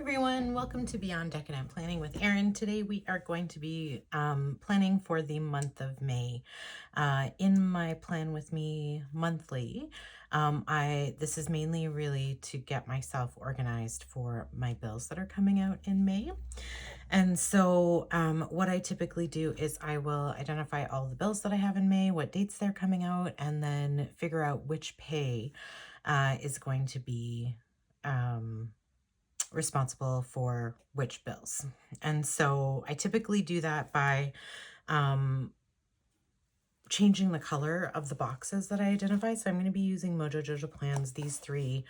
everyone, welcome to Beyond Decadent Planning with Erin. Today we are going to be planning for the month of May. In my Plan With Me monthly, this is mainly really to get myself organized for my bills that are coming out in May. And so what I typically do is I will identify all the bills that I have in May, what dates they're coming out, and then figure out which pay is going to be responsible for which bills. And so I typically do that by changing the color of the boxes that I identify. So I'm going to be using Mojo Jojo Plans, these three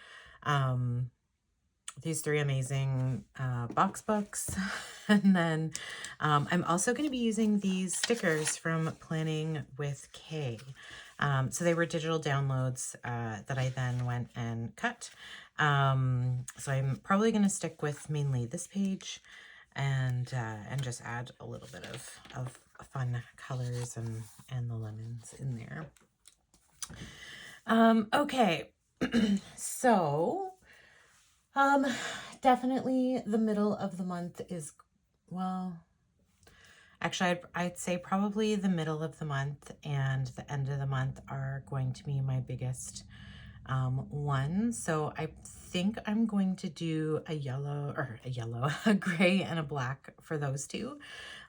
amazing box books. And then I'm also going to be using these stickers from Planning with Kay. So they were digital downloads that I then went and cut. So I'm probably going to stick with mainly this page and just add a little bit of fun colors and the lemons in there. Okay, so definitely the middle of the month is, well, actually I'd say probably the middle of the month and the end of the month are going to be my biggest one. So I think I'm going to do a gray and a black for those two.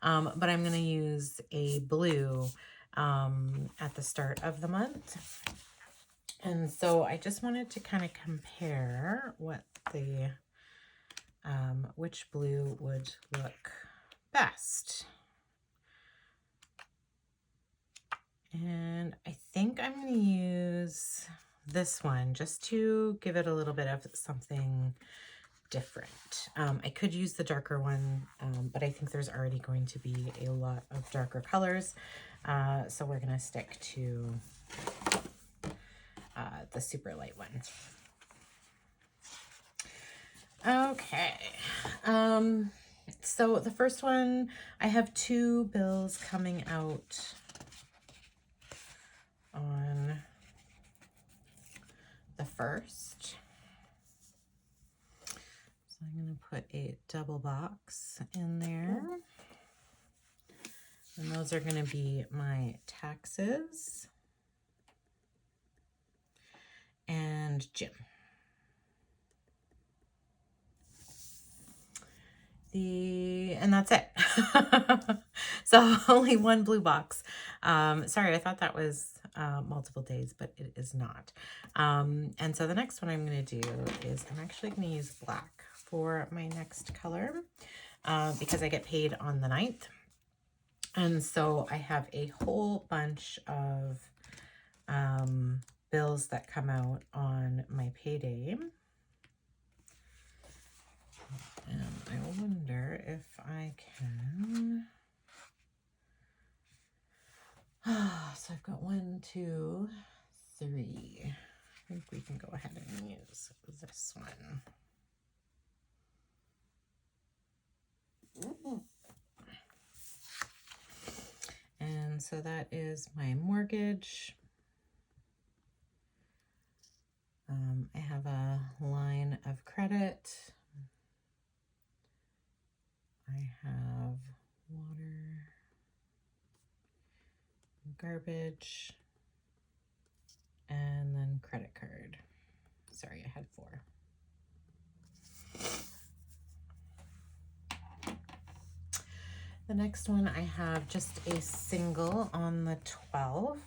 But I'm going to use a blue at the start of the month. And so I just wanted to kind of compare what the which blue would look best. And I think I'm going to use this one just to give it a little bit of something different. I could use the darker one, but I think there's already going to be a lot of darker colors. So we're going to stick to the super light one. Okay. So the first one, I have two bills coming out on the 1st. So I'm going to put a double box in there. And those are going to be my taxes and gym. And that's it. So only one blue box. Sorry, I thought that was multiple days, but it is not. And so the next one I'm going to do is I'm actually going to use black for my next color because I get paid on the 9th. And so I have a whole bunch of bills that come out on my payday. And I wonder if I can. So I've got 1, 2, 3. I think we can go ahead and use this one. And so that is my mortgage. I have a line of credit. I have water, garbage, and then credit card. Sorry, I had 4. The next one, I have just a single on the 12th.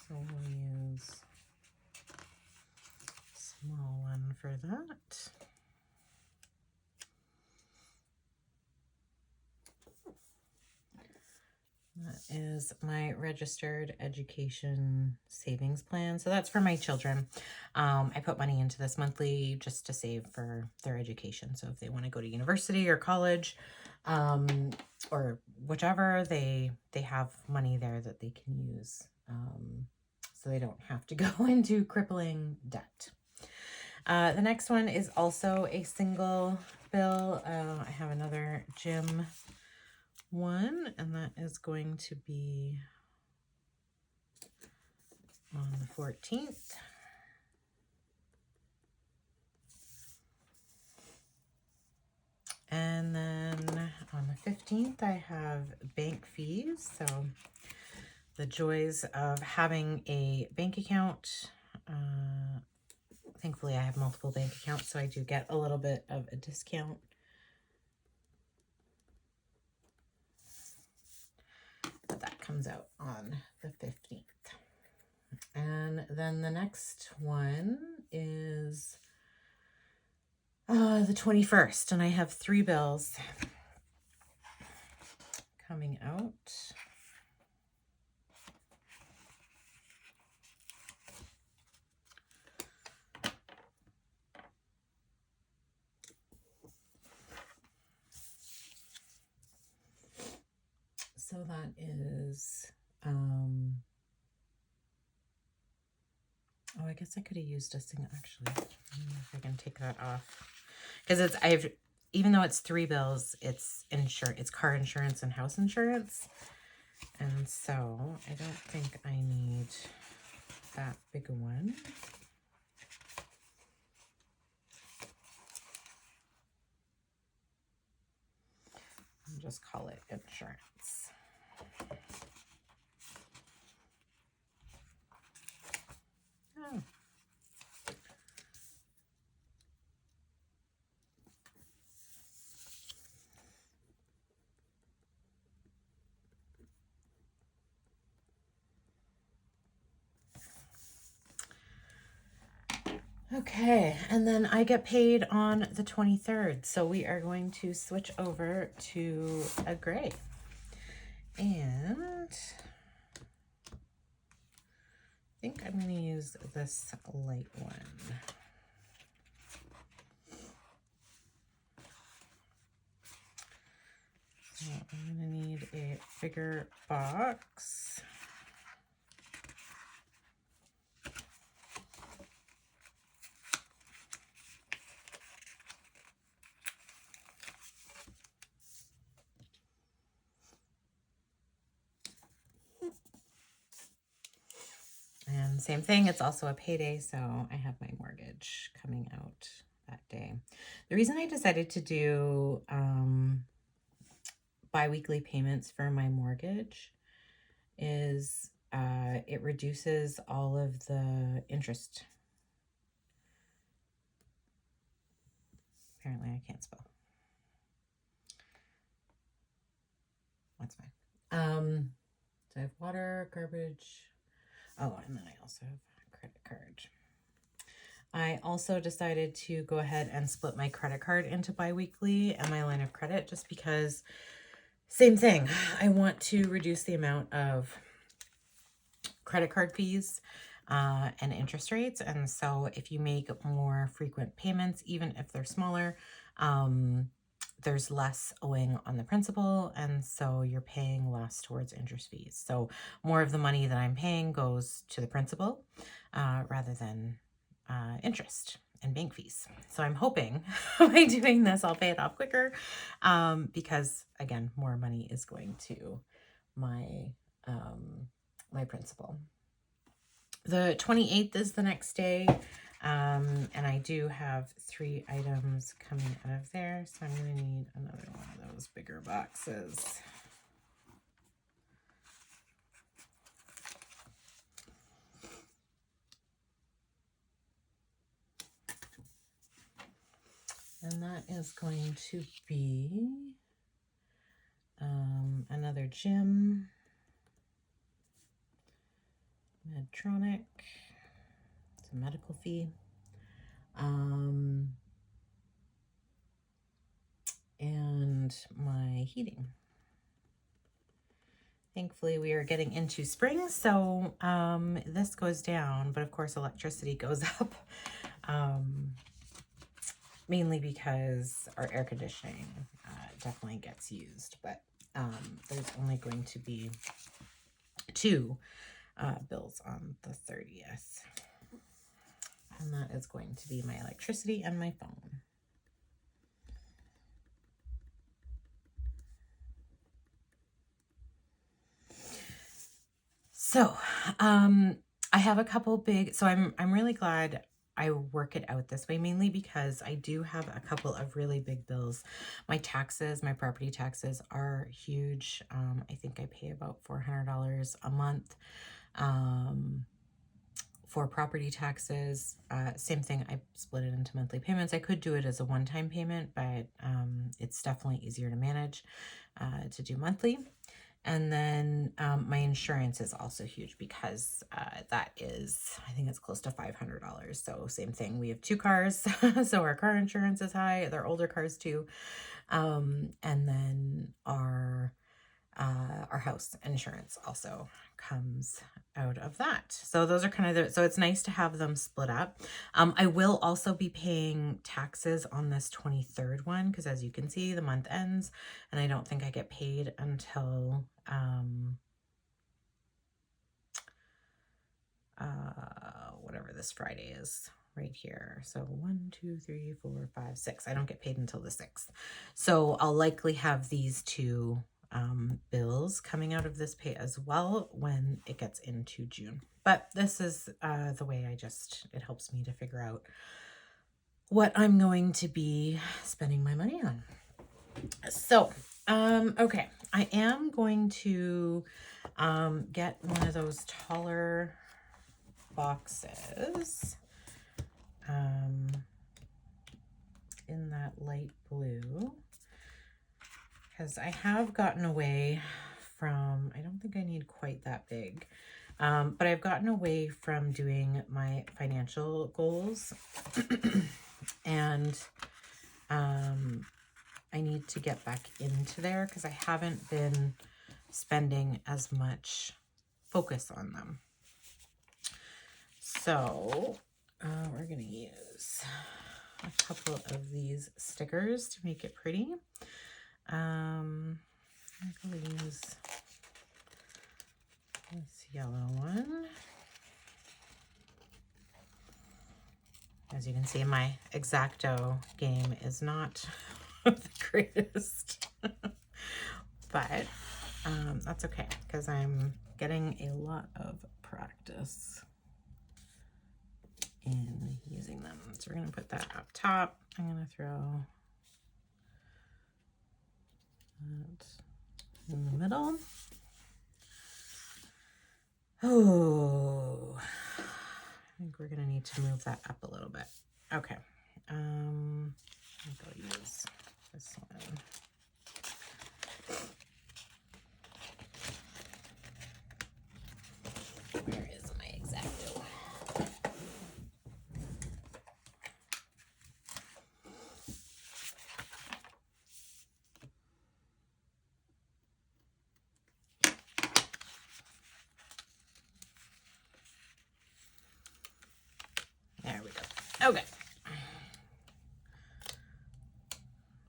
So we'll use a small one for that. That is my registered education savings plan. So that's for my children. I put money into this monthly just to save for their education. So if they want to go to university or college, or whichever, they have money there that they can use. So they don't have to go into crippling debt. The next one is also a single bill. I have another gym one, and that is going to be on the 14th. 15th, I have bank fees. So the joys of having a bank account. Thankfully, I have multiple bank accounts, so I do get a little bit of a discount. But that comes out on the 15th. And then the next one is the 21st, and I have 3 bills coming out. So that is, oh, I guess I could have used a single, actually. I don't know if I can take that off. Because even though it's 3 bills, it's car insurance and house insurance. And so I don't think I need that big a one. I'll just call it insurance. Oh. Okay, and then I get paid on the 23rd, so we are going to switch over to a gray. And I think I'm going to use this light one. So I'm going to need a bigger box. And same thing, it's also a payday, so I have my mortgage coming out that day. The reason I decided to do bi-weekly payments for my mortgage is it reduces all of the interest. Apparently I can't spell. That's fine. So I have water, garbage. Oh, and then I also have a credit card. I also decided to go ahead and split my credit card into bi-weekly and my line of credit just because, same thing, I want to reduce the amount of credit card fees and interest rates. And so if you make more frequent payments, even if they're smaller, there's less owing on the principal, and so you're paying less towards interest fees. So more of the money that I'm paying goes to the principal rather than interest and bank fees. So I'm hoping by doing this, I'll pay it off quicker because, again, more money is going to my my principal. The 28th is the next day. And I do have 3 items coming out of there, so I'm going to need another one of those bigger boxes. And that is going to be another gym, Medtronic. It's a medical fee. And my heating. Thankfully, we are getting into spring, so this goes down, but of course electricity goes up, mainly because our air conditioning definitely gets used, but there's only going to be 2 bills on the 30th. And that is going to be my electricity and my phone. So, I have a couple big, so I'm really glad I work it out this way mainly because I do have a couple of really big bills. My taxes, my property taxes are huge. I think I pay about $400 a month for property taxes. Same thing, I split it into monthly payments. I could do it as a one-time payment, but it's definitely easier to manage to do monthly. And then my insurance is also huge because that is, I think it's close to $500. So same thing. We have 2 cars, so our car insurance is high. They're older cars too. And then our house insurance also comes out of that. So those are kind of so it's nice to have them split up. I will also be paying taxes on this 23rd one because as you can see, the month ends and I don't think I get paid until whatever this Friday is right here. So 1, 2, 3, 4, 5, 6. I don't get paid until the 6th. So I'll likely have these 2 bills coming out of this pay as well when it gets into June. But this is the way it helps me to figure out what I'm going to be spending my money on. So, okay, I am going to get one of those taller boxes in that light blue because I have gotten away from, I don't think I need quite that big, but I've gotten away from doing my financial goals and I need to get back into there because I haven't been spending as much focus on them. So we're going to use a couple of these stickers to make it pretty. I'm going to use this yellow one. As you can see, my X-Acto game is not the greatest, but that's okay because I'm getting a lot of practice in using them. So we're going to put that up top. I'm going to throw that in the middle. Oh, I think we're going to need to move that up a little bit. Okay. I'll use this one. Where is my X-Acto? There we go. Okay.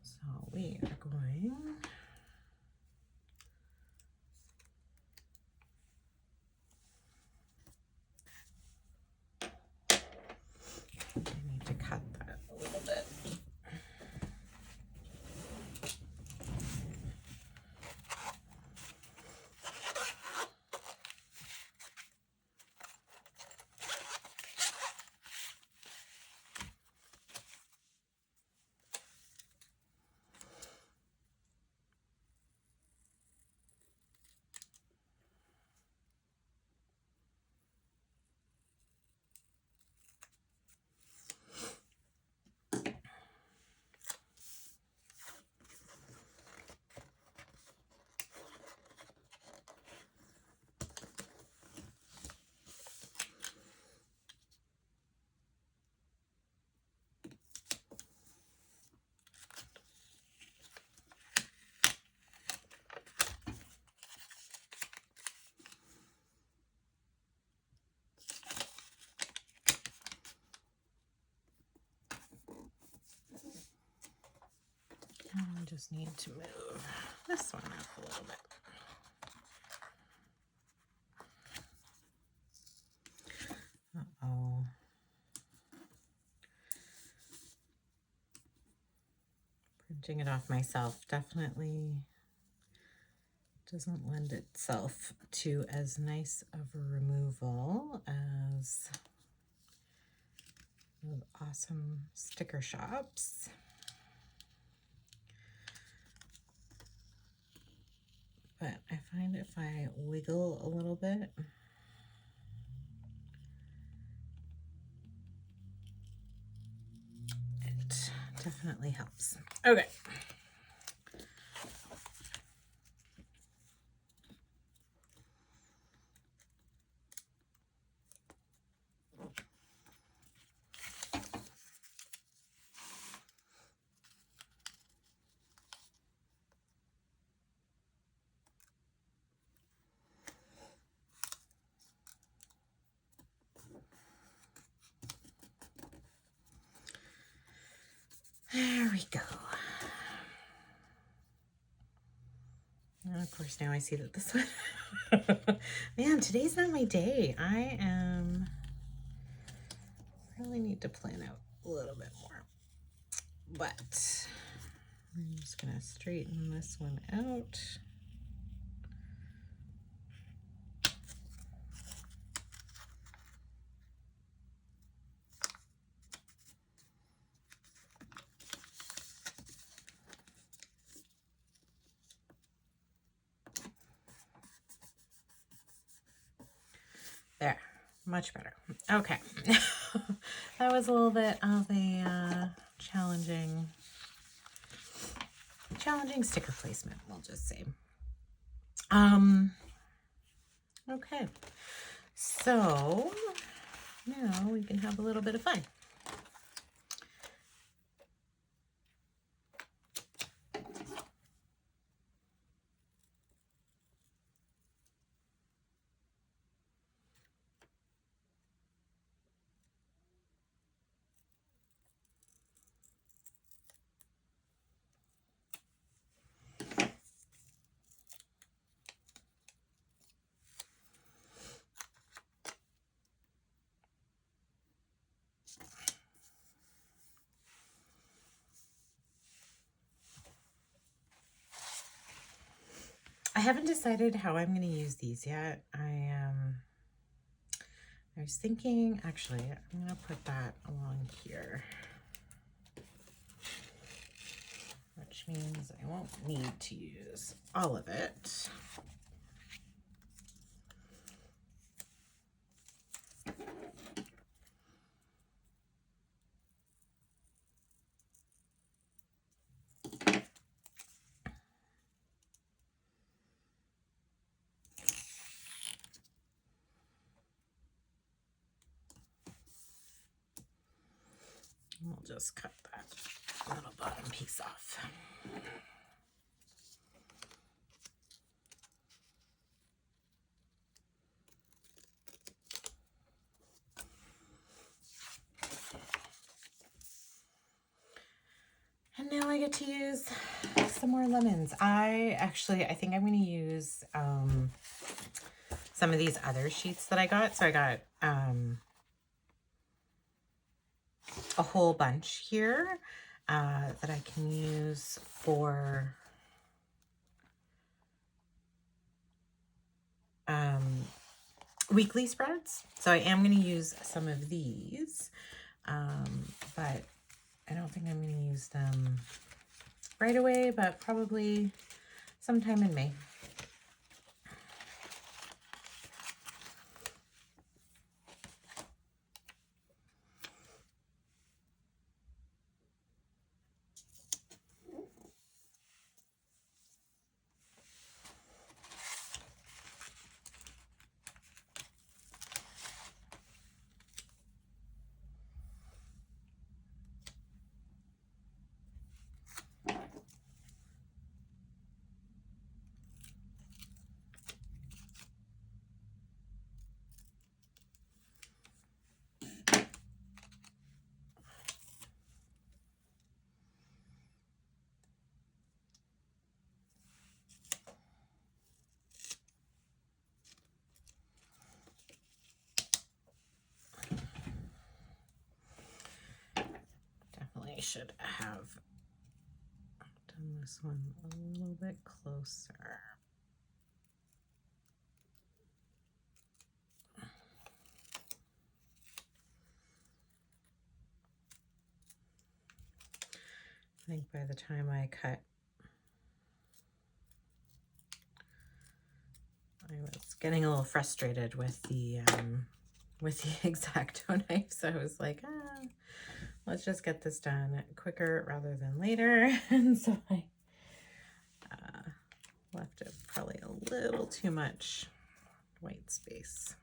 So we are going I need to cut that a little bit. I just need to move this one up a little bit. Uh-oh. Printing it off myself definitely doesn't lend itself to as nice of a removal as awesome sticker shops. But I find if I wiggle a little bit, it definitely helps. Okay. There we go. And of course, now I see that this one, man, today's not my day. I really need to plan out a little bit more, but I'm just gonna straighten this one out. There, much better. Okay. That was a little bit of a challenging sticker placement, we'll just say. Okay. So now we can have a little bit of fun. I haven't decided how I'm going to use these yet. I was thinking, actually, I'm going to put that along here, which means I won't need to use all of it. We'll just cut that little bottom piece off. And now I get to use some more lemons. I think I'm going to use some of these other sheets that I got. So I got a whole bunch here that I can use for weekly spreads. So I am going to use some of these, but I don't think I'm going to use them right away, but probably sometime in May. I should have done this one a little bit closer. I think by the time I cut, I was getting a little frustrated with the X-Acto knife, so I was like, let's just get this done quicker rather than later. And so I left it probably a little too much white space.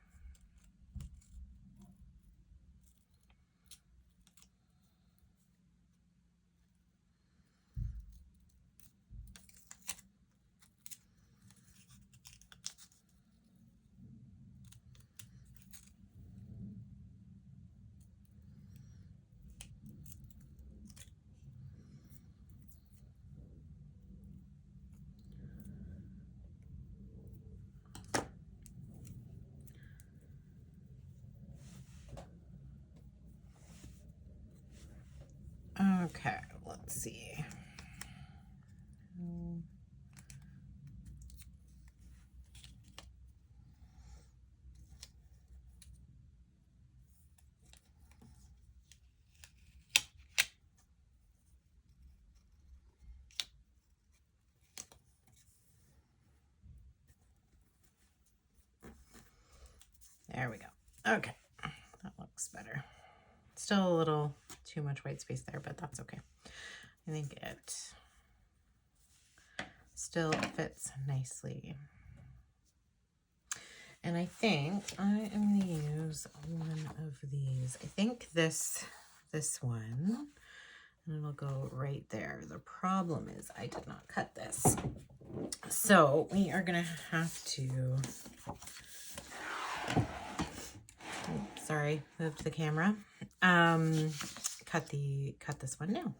Okay, let's see. There we go. Okay, that looks better. Still a little too much white space there, but that's okay. I think it still fits nicely. And I think I am going to use one of these. I think this one, and it'll go right there. The problem is I did not cut this. So we are going to have to, sorry, moved the camera, cut this one now.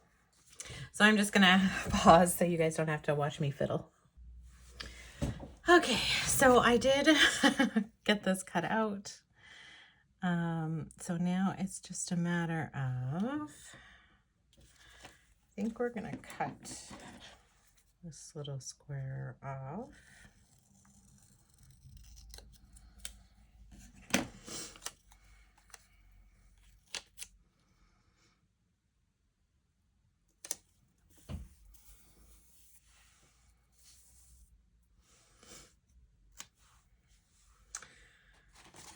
So I'm just going to pause so you guys don't have to watch me fiddle. Okay, so I did get this cut out. So now it's just a matter of, I think we're gonna cut this little square off.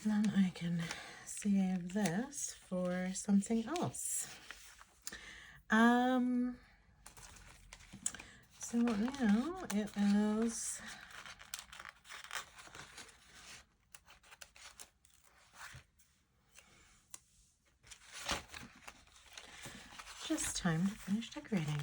Then I can save this for something else. So now it is just time to finish decorating.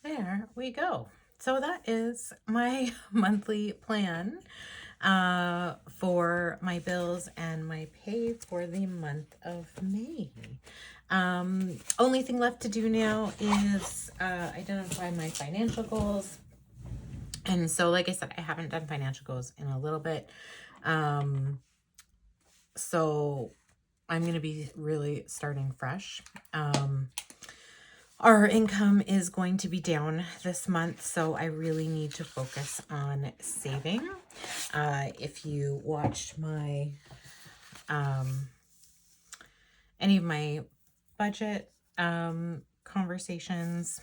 There we go. So that is my monthly plan for my bills and my pay for the month of May. Only thing left to do now is identify my financial goals. And so, like I said, I haven't done financial goals in a little bit. So I'm going to be really starting fresh. Our income is going to be down this month, so I really need to focus on saving. If you watched my any of my budget conversations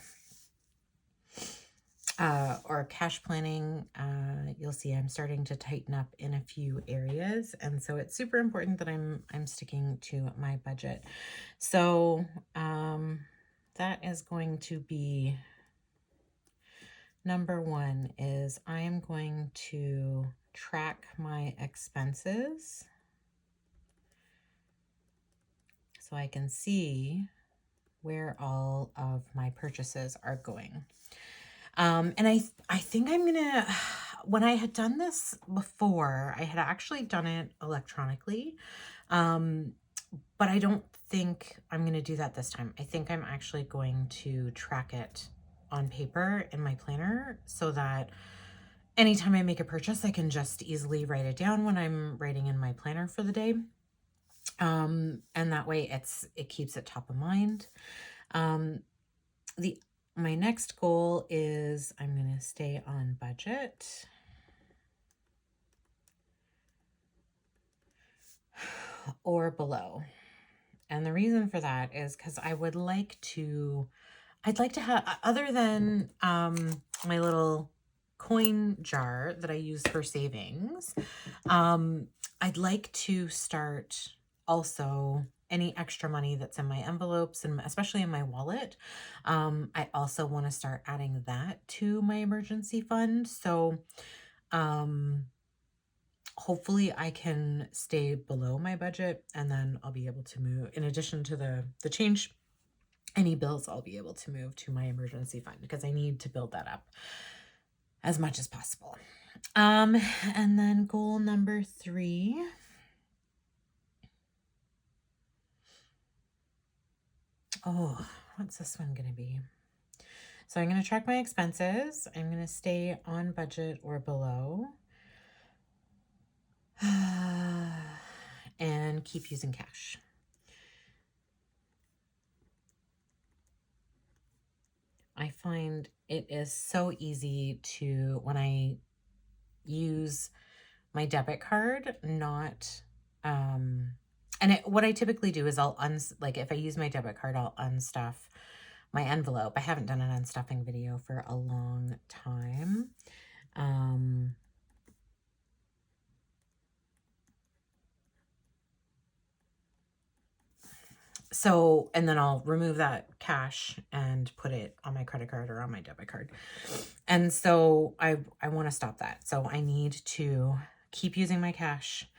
or cash planning, you'll see I'm starting to tighten up in a few areas, and so it's super important that I'm sticking to my budget. So that is going to be number one. Is I am going to track my expenses so I can see where all of my purchases are going. And I think I'm gonna, when I had done this before, I had actually done it electronically. But I don't think I'm gonna do that this time. I think I'm actually going to track it on paper in my planner so that anytime I make a purchase, I can just easily write it down when I'm writing in my planner for the day. And that way it keeps it top of mind. My next goal is I'm going to stay on budget. Or below. And the reason for that is because I'd like to have, other than my little coin jar that I use for savings, I'd like to start also any extra money that's in my envelopes and especially in my wallet. I also want to start adding that to my emergency fund. So hopefully I can stay below my budget, and then I'll be able to move, in addition to the change, any bills I'll be able to move to my emergency fund because I need to build that up as much as possible. And then goal number 3. Oh, what's this one going to be? So I'm going to track my expenses. I'm going to stay on budget or below. And keep using cash. I find it is so easy to, when I use my debit card, not, what I typically do is if I use my debit card, I'll unstuff my envelope. I haven't done an unstuffing video for a long time. So, and then I'll remove that cash and put it on my credit card or on my debit card. And so I want to stop that. So I need to keep using my cash,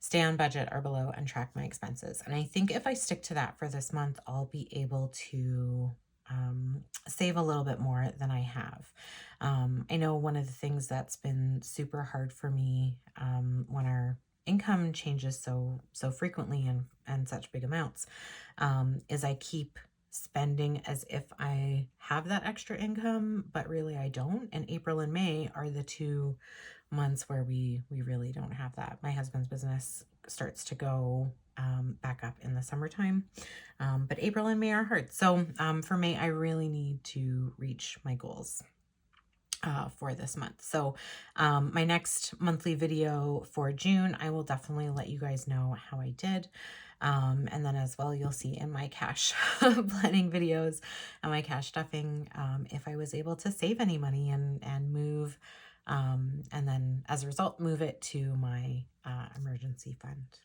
stay on budget or below, and track my expenses. And I think if I stick to that for this month, I'll be able to save a little bit more than I have. I know one of the things that's been super hard for me when our income changes so frequently and such big amounts is I keep spending as if I have that extra income, but really I don't. And April and May are the 2 months where we really don't have that. My husband's business starts to go back up in the summertime, but April and May are hard. So for May, I really need to reach my goals for this month. So my next monthly video for June, I will definitely let you guys know how I did. And then as well, you'll see in my cash planning videos and my cash stuffing if I was able to save any money and move, and then as a result, move it to my emergency fund.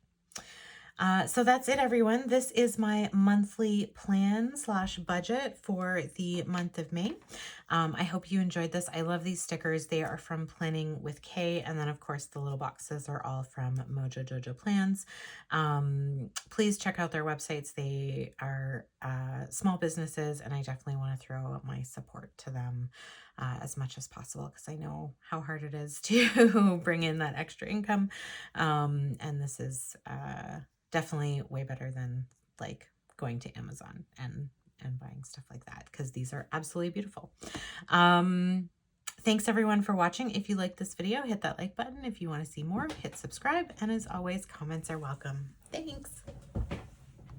So that's it, everyone. This is my monthly plan / budget for the month of May. I hope you enjoyed this. I love these stickers. They are from Planning with Kay. And then, of course, the little boxes are all from Mojo Jojo Plans. Please check out their websites. They are small businesses, and I definitely want to throw my support to them as much as possible because I know how hard it is to bring in that extra income. And this is definitely way better than like going to Amazon and buying stuff like that, because these are absolutely beautiful. Thanks everyone for watching. If you like this video, hit that like button. If you want to see more, hit subscribe. And as always, comments are welcome. Thanks.